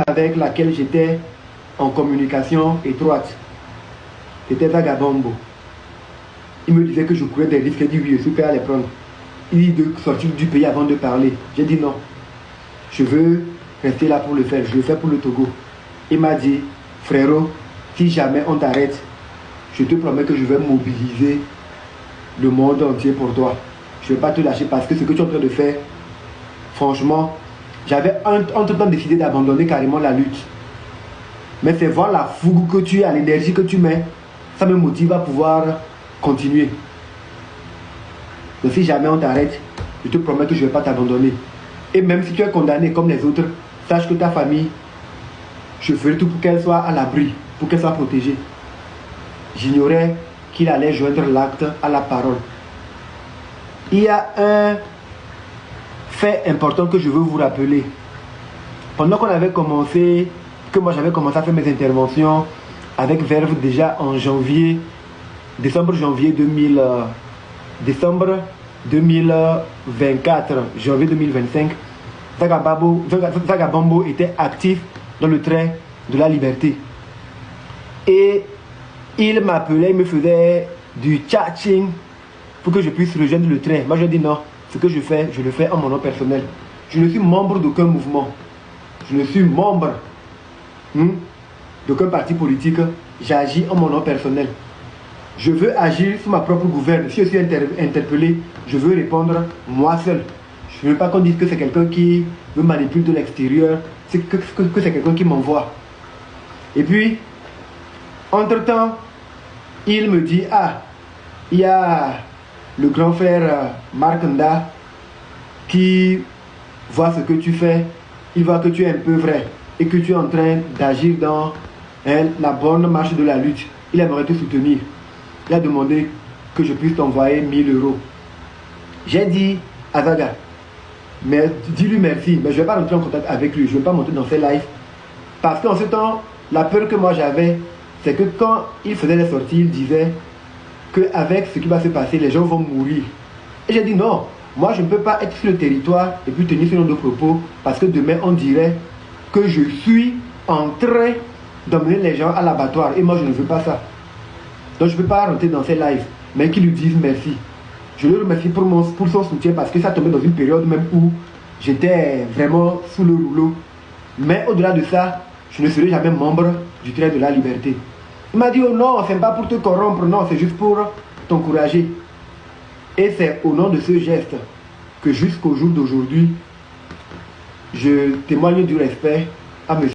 avec laquelle j'étais en communication étroite, c'était Vagabombo. Il me disait que je courais des risques. J'ai dit oui, je suis prêt à les prendre. Il dit de sortir du pays avant de parler. J'ai dit non. Je veux rester là pour le faire. Je le fais pour le Togo. Il m'a dit, frérot, si jamais on t'arrête, je te promets que je vais mobiliser le monde entier pour toi. Je ne vais pas te lâcher parce que ce que tu es en train de faire, franchement, j'avais entre-temps décidé d'abandonner carrément la lutte. Mais c'est voir la fougue que tu as, l'énergie que tu mets, ça me motive à pouvoir continuer. Donc si jamais on t'arrête, je te promets que je ne vais pas t'abandonner. Et même si tu es condamné comme les autres, sache que ta famille, je ferai tout pour qu'elle soit à l'abri, pour qu'elle soit protégée. J'ignorais qu'il allait joindre l'acte à la parole. Il y a un fait important que je veux vous rappeler. Pendant qu'on avait commencé, que moi j'avais commencé à faire mes interventions avec Verve déjà en décembre 2024, janvier 2025, Vagabombo était actif dans le train de la liberté. Et il m'appelait, il me faisait du tchatching pour que je puisse rejoindre le train. Moi je dis non, ce que je fais, je le fais en mon nom personnel. Je ne suis membre d'aucun mouvement. Je ne suis membre d'aucun parti politique. J'agis en mon nom personnel. Je veux agir sous ma propre gouverne. Si je suis interpellé, je veux répondre moi seul. Je ne veux pas qu'on dise que c'est quelqu'un qui me manipule de l'extérieur, que c'est quelqu'un qui m'envoie. Et puis, entre-temps, il me dit, ah, il y a le grand frère Marc Nda qui voit ce que tu fais, il voit que tu es un peu vrai et que tu es en train d'agir dans la bonne marche de la lutte. Il aimerait te soutenir. Il a demandé que je puisse t'envoyer 1000 €. J'ai dit à Vaga, mais dis-lui merci, mais je ne vais pas rentrer en contact avec lui, je ne vais pas monter dans ses lives. Parce qu'en ce temps, la peur que moi j'avais, c'est que quand il faisait les sorties, il disait qu'avec ce qui va se passer, les gens vont mourir. Et j'ai dit non, moi je ne peux pas être sur le territoire et puis tenir ce genre de propos, parce que demain on dirait que je suis en train d'emmener les gens à l'abattoir. Et moi je ne veux pas ça. Donc je ne peux pas rentrer dans ces lives, mais qu'ils lui disent merci. Je le remercie pour son soutien parce que ça tombait dans une période même où j'étais vraiment sous le rouleau. Mais au-delà de ça, je ne serai jamais membre du train de la liberté. Il m'a dit, oh non, c'est pas pour te corrompre, non, c'est juste pour t'encourager. Et c'est au nom de ce geste que jusqu'au jour d'aujourd'hui, je témoigne du respect à M.